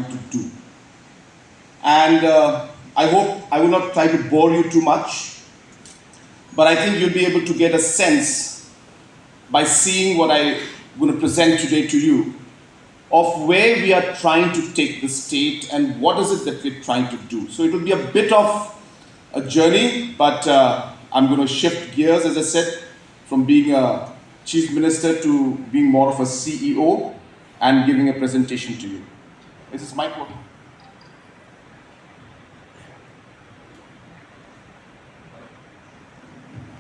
to do. And I hope I will not try to bore you too much, but I think you'll be able to get a sense by seeing what I'm going to present today to you of where we are trying to take the state and what is it that we're trying to do. So it will be a bit of a journey, but I'm going to shift gears, as I said, from being a chief minister to being more of a CEO and giving a presentation to you. Is this mic working?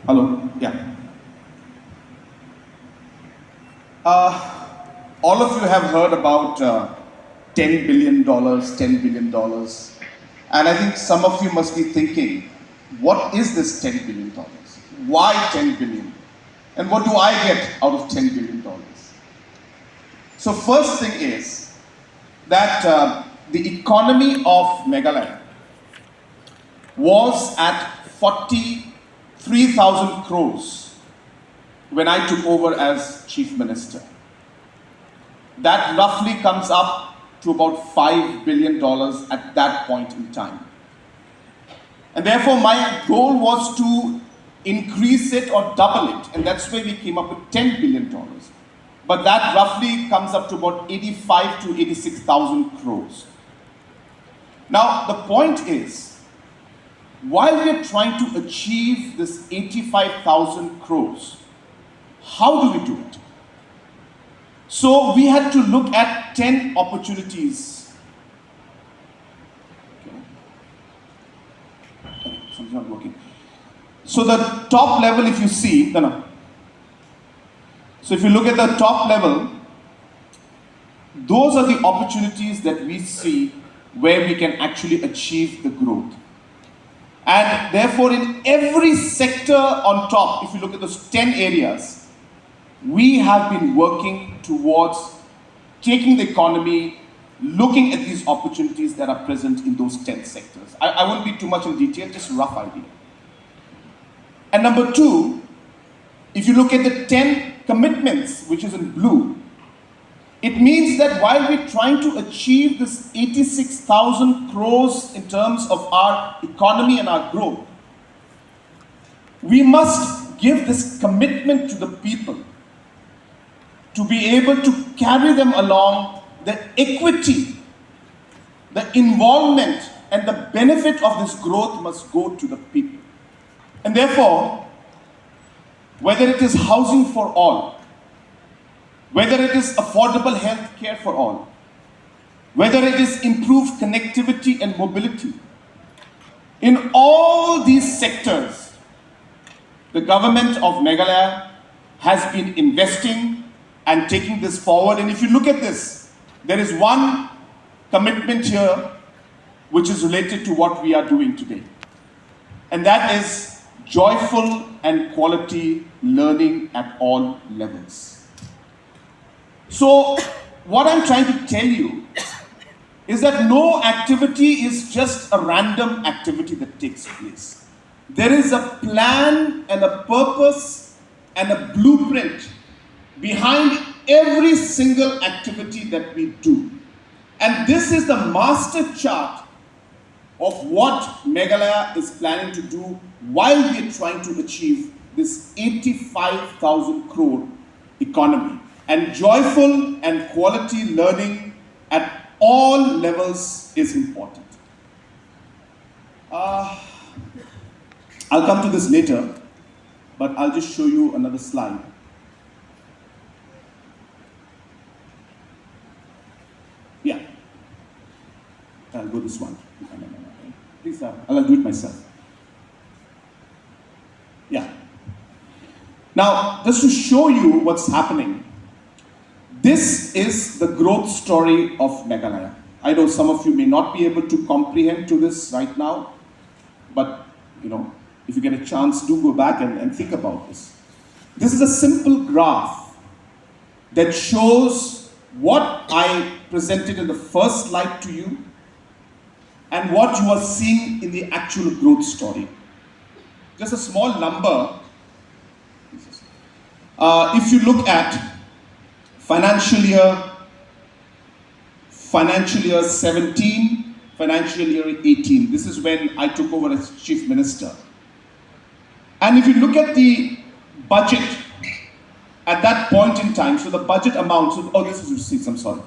Hello? Yeah. All of you have heard about $10 billion, $10 billion. And I think some of you must be thinking, what is this $10 billion? Why $10 billion? And what do I get out of $10 billion? So first thing is that the economy of Meghalaya was at 43,000 crores when I took over as chief minister. That roughly comes up to about $5 billion at that point in time. And therefore my goal was to increase it or double it, and that's where we came up with $10 billion. But that roughly comes up to about 85 to 86,000 crores. Now the point is, while we are trying to achieve this 85,000 crores, how do we do it? So we had to look at 10 opportunities. Okay, something's not working. So the top level, if you see, So if you look at the top level, those are the opportunities that we see where we can actually achieve the growth. And therefore, in every sector on top, if you look at those 10 areas, we have been working towards taking the economy, looking at these opportunities that are present in those 10 sectors. I won't be too much in detail, just a rough idea. And number two, if you look at the 10 commitments, which is in blue, it means that while we're trying to achieve this 86,000 crores in terms of our economy and our growth, we must give this commitment to the people to be able to carry them along. The equity, the involvement, and the benefit of this growth must go to the people. And therefore, whether it is housing for all, whether it is affordable health care for all, whether it is improved connectivity and mobility, in all these sectors, the government of Meghalaya has been investing and taking this forward. And if you look at this, there is one commitment here which is related to what we are doing today. And that is joyful and quality learning at all levels. So what I'm trying to tell you is that no activity is just a random activity that takes place. There is a plan and a purpose and a blueprint behind every single activity that we do. And this is the master chart of what Meghalaya is planning to do while we are trying to achieve this 85,000 crore economy. And joyful and quality learning at all levels is important. I'll come to this later, but I'll just show you another slide. Yeah. I'll go this one. Please, I'll do it myself. Yeah. Now, just to show you what's happening, this is the growth story of Meghalaya. I know some of you may not be able to comprehend to this right now, but if you get a chance, do go back and think about this. This is a simple graph that shows what I presented in the first slide to you and what you are seeing in the actual growth story. Just a small number. If you look at financial year financial year 17, financial year 18. This is when I took over as Chief Minister. And if you look at the budget at that point in time, so the budget amount, so, oh, this is receipts, I'm sorry.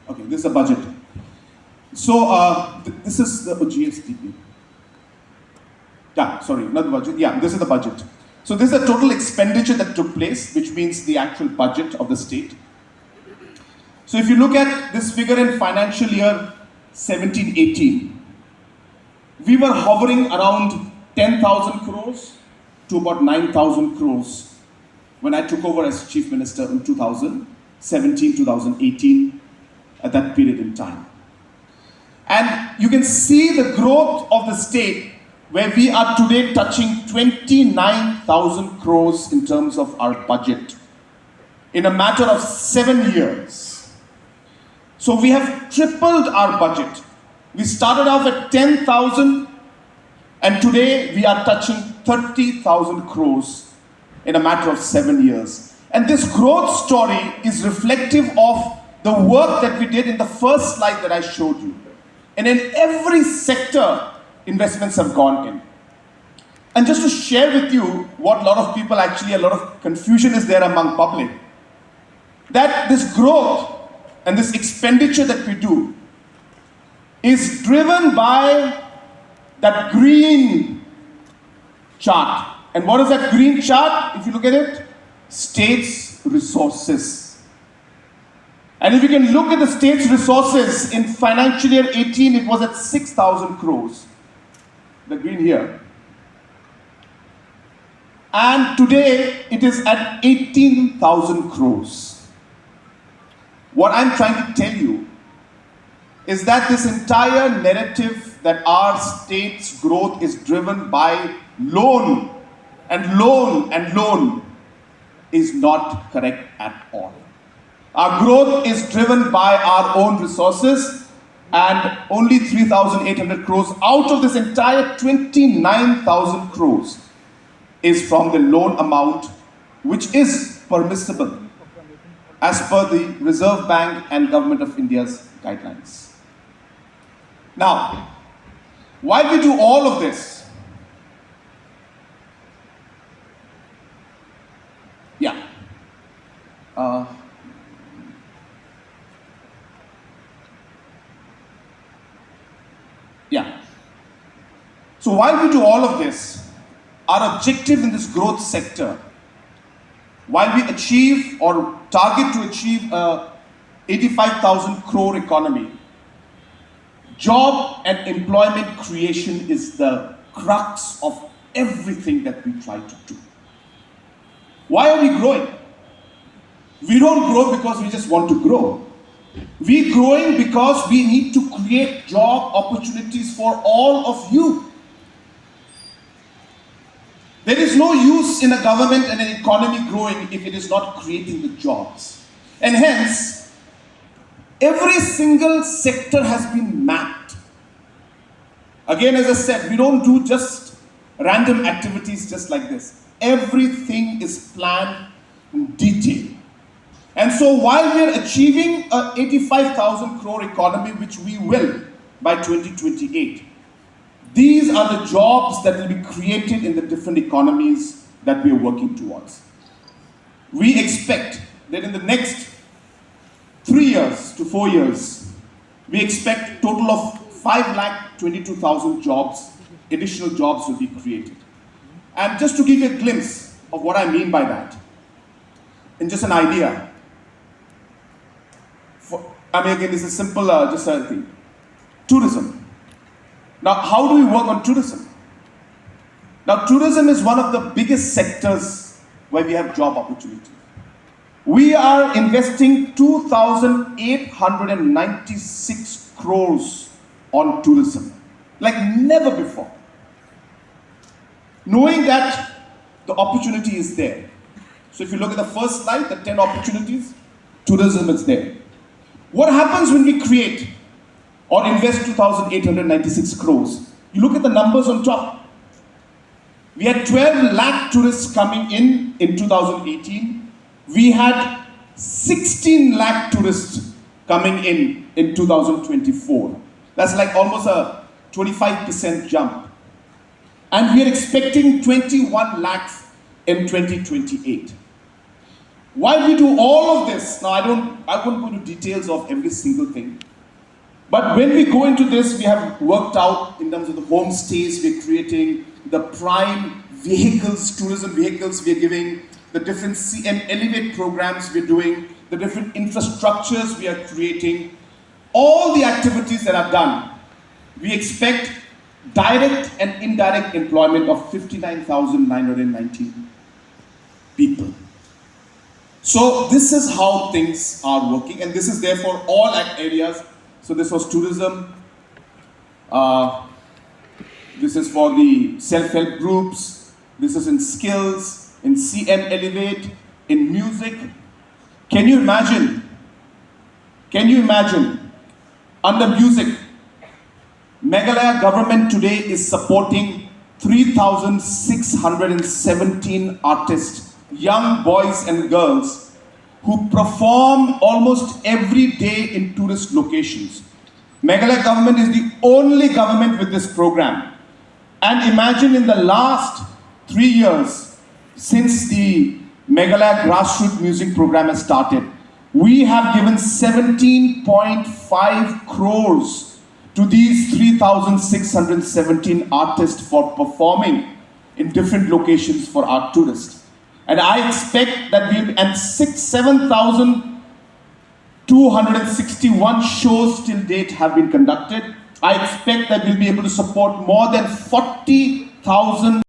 Okay, this is the budget. So this is the GSTP. Yeah, sorry, not the budget. Yeah, this is the budget. So this is the total expenditure that took place, which means the actual budget of the state. So if you look at this figure in financial year 17-18, we were hovering around 10,000 crores to about 9,000 crores when I took over as Chief Minister in 2017-2018, at that period in time. And you can see the growth of the state, where we are today touching 29,000 crores in terms of our budget in a matter of 7 years. So we have tripled our budget. We started off at 10,000 and today we are touching 30,000 crores in a matter of 7 years. And this growth story is reflective of the work that we did in the first slide that I showed you. And in every sector, investments have gone in. And just to share with you what a lot of people actually, a lot of confusion is there among public, that this growth and this expenditure that we do is driven by that green chart. And what is that green chart? If you look at it, state's resources. And if you can look at the state's resources in financial year 18, it was at 6,000 crores. The green here. And today it is at 18,000 crores. What I'm trying to tell you is that this entire narrative that our state's growth is driven by loan and loan and loan is not correct at all. Our growth is driven by our own resources, and only 3,800 crores out of this entire 29,000 crores is from the loan amount, which is permissible as per the Reserve Bank and Government of India's guidelines. Now, while we do all of this, So while we do all of this, our objective in this growth sector, while we achieve or target to achieve a 85,000 crore economy, job and employment creation is the crux of everything that we try to do. Why are we growing? We don't grow because we just want to grow. We're growing because we need to create job opportunities for all of you. There is no use in a government and an economy growing if it is not creating the jobs. And hence, every single sector has been mapped. Again, as I said, we don't do just random activities just like this. Everything is planned in detail. And so while we are achieving an 85,000 crore economy, which we will by 2028, these are the jobs that will be created in the different economies that we are working towards. We expect that in the next 3 years to 4 years, we expect a total of 5,22,000 jobs, additional jobs will be created. And just to give you a glimpse of what I mean by that, and just an idea, again, this is simple, just a thing. Tourism. Now, how do we work on tourism? Now, tourism is one of the biggest sectors where we have job opportunities. We are investing 2,896 crores on tourism, like never before. Knowing that the opportunity is there. So if you look at the first slide, the 10 opportunities, tourism is there. What happens when we create or invest 2,896 crores? You look at the numbers on top. We had 12 lakh tourists coming in 2018. We had 16 lakh tourists coming in 2024. That's like almost a 25% jump. And we are expecting 21 lakhs in 2028. While we do all of this, now I won't go into details of every single thing. But when we go into this, we have worked out in terms of the homestays we're creating, the prime vehicles, tourism vehicles we're giving, the different CM Elevate programs we're doing, the different infrastructures we are creating, all the activities that are done. We expect direct and indirect employment of 59,990 people. So this is how things are working, and this is therefore all areas. So this was tourism, this is for the self-help groups, this is in skills, in CM Elevate, in music. Can you imagine, under music, Meghalaya government today is supporting 3,617 artists, young boys and girls, who perform almost every day in tourist locations. Meghalaya government is the only government with this program. And imagine in the last 3 years, since the Meghalaya grassroots music program has started, we have given 17.5 crores to these 3,617 artists for performing in different locations for our tourists. And I expect that and 7,261 shows till date have been conducted. I expect that we'll be able to support more than 40,000